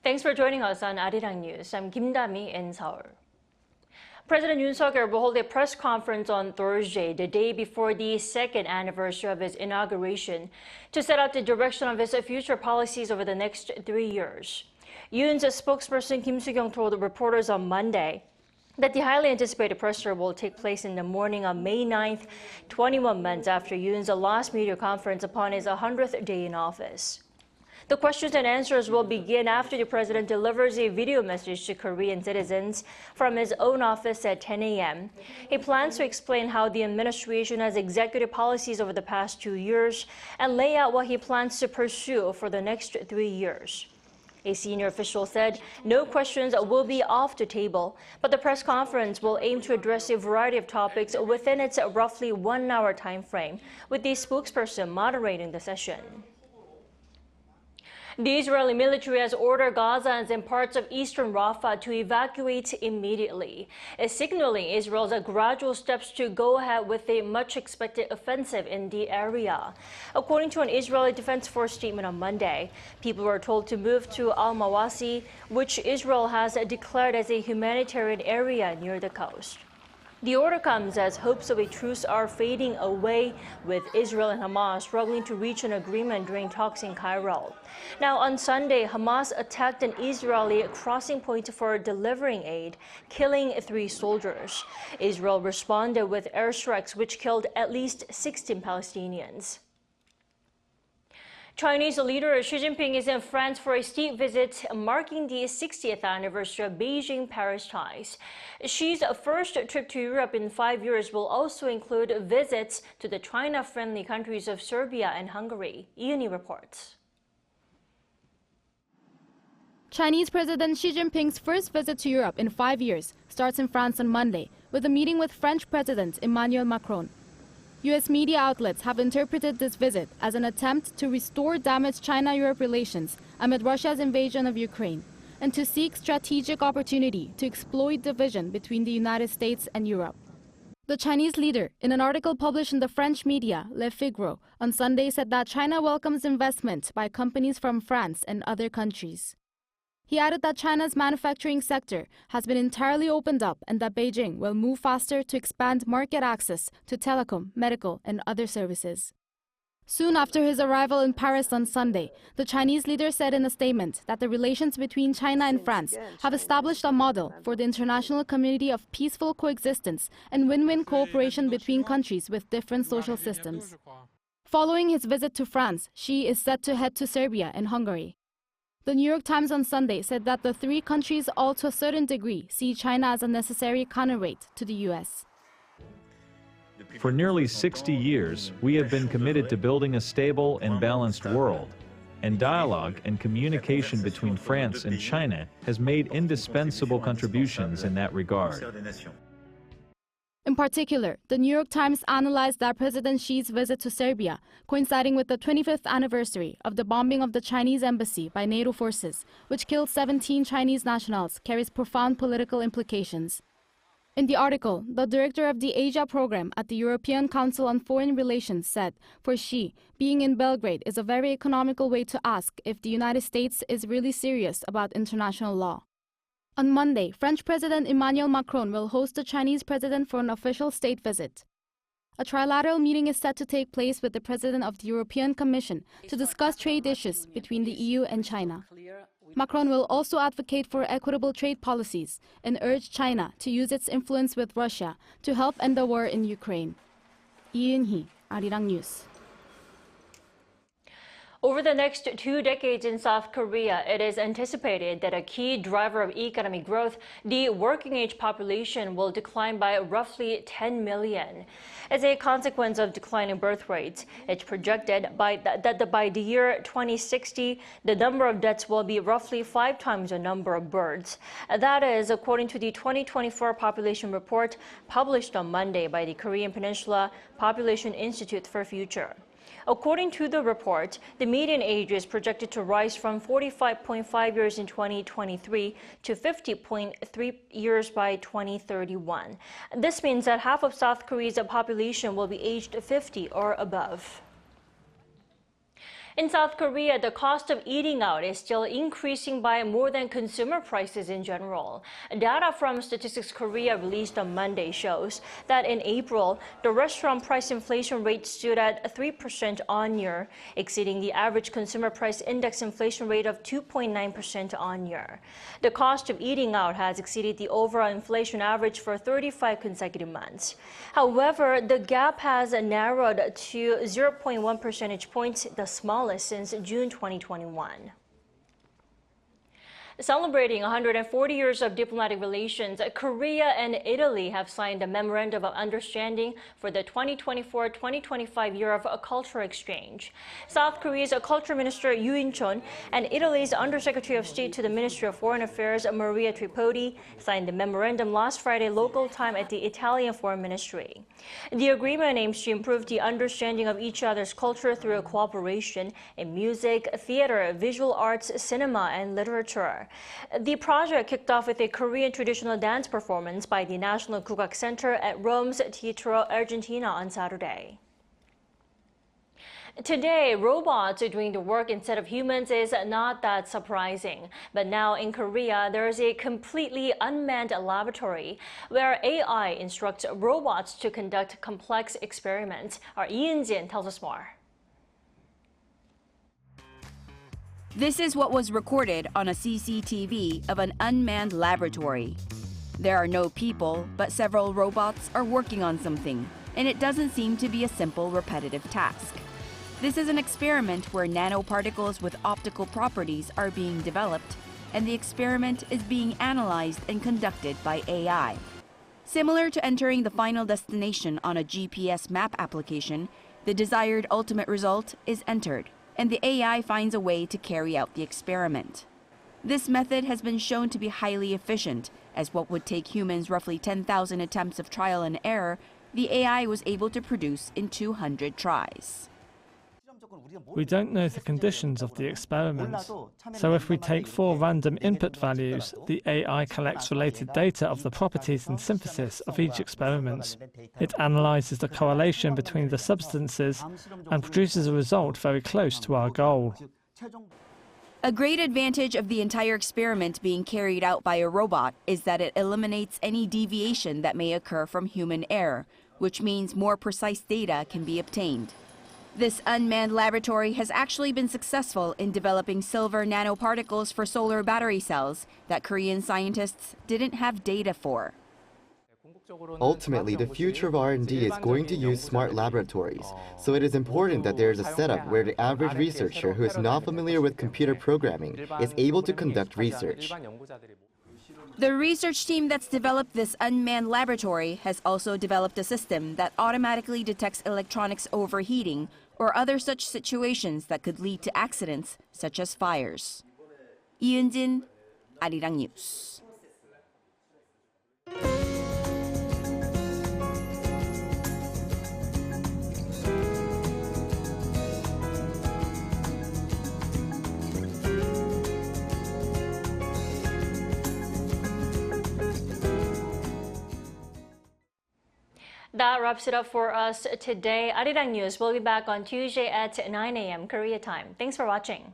Thanks for joining us on Arirang News. I'm Kim Dami in Seoul. President Yoon will hold a press conference on Thursday, the day before the second anniversary of his inauguration, to set out the direction of his future policies over the next 3 years. Yoon's spokesperson Kim Soo-kyung told reporters on Monday that the highly anticipated press tour will take place in the morning of May 9th, 21 months after Yoon's last media conference upon his 100th day in office. The questions and answers will begin after the president delivers a video message to Korean citizens from his own office at 10 a.m. He plans to explain how the administration has executed policies over the past 2 years and lay out what he plans to pursue for the next 3 years. A senior official said no questions will be off the table, but the press conference will aim to address a variety of topics within its roughly 1 hour time frame, with the spokesperson moderating the session. The Israeli military has ordered Gazans and parts of eastern Rafah to evacuate immediately, signaling Israel's gradual steps to go ahead with a much-expected offensive in the area. According to an Israeli Defense Force statement on Monday, people were told to move to Al-Mawasi, which Israel has declared as a humanitarian area near the coast. The order comes as hopes of a truce are fading away, with Israel and Hamas struggling to reach an agreement during talks in Cairo. Now, on Sunday, Hamas attacked an Israeli crossing point for delivering aid, killing 3 soldiers. Israel responded with airstrikes which killed at least 16 Palestinians. Chinese leader Xi Jinping is in France for a state visit marking the 60th anniversary of Beijing-Paris ties. Xi's first trip to Europe in 5 years will also include visits to the China-friendly countries of Serbia and Hungary. Yoon reports. Chinese President Xi Jinping's first visit to Europe in 5 years starts in France on Monday with a meeting with French President Emmanuel Macron. U.S. media outlets have interpreted this visit as an attempt to restore damaged China-Europe relations amid Russia's invasion of Ukraine and to seek strategic opportunity to exploit division between the United States and Europe. The Chinese leader, in an article published in the French media Le Figaro on Sunday, said that China welcomes investment by companies from France and other countries. He added that China's manufacturing sector has been entirely opened up and that Beijing will move faster to expand market access to telecom, medical, and other services. Soon after his arrival in Paris on Sunday, the Chinese leader said in a statement that the relations between China and France have established a model for the international community of peaceful coexistence and win-win cooperation between countries with different social systems. Following his visit to France, Xi is set to head to Serbia and Hungary. The New York Times on Sunday said that the 3 countries all to a certain degree see China as a necessary counterweight to the U.S. For nearly 60 years, we have been committed to building a stable and balanced world, and dialogue and communication between France and China has made indispensable contributions in that regard. In particular, the New York Times analyzed that President Xi's visit to Serbia, coinciding with the 25th anniversary of the bombing of the Chinese embassy by NATO forces, which killed 17 Chinese nationals, carries profound political implications. In the article, the director of the Asia program at the European Council on Foreign Relations said, for Xi, being in Belgrade is a very economical way to ask if the United States is really serious about international law. On Monday, French President Emmanuel Macron will host the Chinese president for an official state visit. A trilateral meeting is set to take place with the president of the European Commission to discuss trade issues between the EU and China. Macron will also advocate for equitable trade policies and urge China to use its influence with Russia to help end the war in Ukraine. Yoon, Arirang News. Over the next 2 decades in South Korea, it is anticipated that a key driver of economic growth, the working-age population, will decline by roughly 10 million. As a consequence of declining birth rates, it's projected that by the year 2060, the number of deaths will be roughly 5 times the number of births. That is, according to the 2024 population report published on Monday by the Korean Peninsula Population Institute for Future. According to the report, the median age is projected to rise from 45.5 years in 2023 to 50.3 years by 2031. This means that half of South Korea's population will be aged 50 or above. In South Korea, the cost of eating out is still increasing by more than consumer prices in general. Data from Statistics Korea released on Monday shows that in April, the restaurant price inflation rate stood at 3% on-year, exceeding the average consumer price index inflation rate of 2.9% on-year. The cost of eating out has exceeded the overall inflation average for 35 consecutive months. However, the gap has narrowed to 0.1 percentage points, the smallest since June 2021. Celebrating 140 years of diplomatic relations, Korea and Italy have signed a memorandum of understanding for the 2024-2025 year of cultural exchange. South Korea's Culture Minister Yoon and Italy's Undersecretary of State to the Ministry of Foreign Affairs Maria Tripodi signed the memorandum last Friday local time at the Italian Foreign Ministry. The agreement aims to improve the understanding of each other's culture through cooperation in music, theater, visual arts, cinema, and literature. The project kicked off with a Korean traditional dance performance by the National Kugak Center at Rome's Teatro Argentina on Saturday. Today, robots are doing the work instead of humans is not that surprising. But now in Korea, there is a completely unmanned laboratory where AI instructs robots to conduct complex experiments. Our Yoon tells us more. This is what was recorded on a CCTV of an unmanned laboratory. There are no people, but several robots are working on something, and it doesn't seem to be a simple, repetitive task. This is an experiment where nanoparticles with optical properties are being developed, and the experiment is being analyzed and conducted by AI. Similar to entering the final destination on a GPS map application, the desired ultimate result is entered, and the AI finds a way to carry out the experiment. This method has been shown to be highly efficient, as what would take humans roughly 10,000 attempts of trial and error, the AI was able to produce in 200 tries. We don't know the conditions of the experiment, so if we take 4 random input values, the AI collects related data of the properties and synthesis of each experiment. It analyzes the correlation between the substances and produces a result very close to our goal. A great advantage of the entire experiment being carried out by a robot is that it eliminates any deviation that may occur from human error, which means more precise data can be obtained. This unmanned laboratory has actually been successful in developing silver nanoparticles for solar battery cells that Korean scientists didn't have data for. Ultimately, the future of R&D is going to use smart laboratories, so it is important that there is a setup where the average researcher who is not familiar with computer programming is able to conduct research. The research team that's developed this unmanned laboratory has also developed a system that automatically detects electronics overheating or other such situations that could lead to accidents such as fires. Yoon, Arirang News. That wraps it up for us today. Arirang News will be back on Tuesday at 9 a.m. Korea time. Thanks for watching.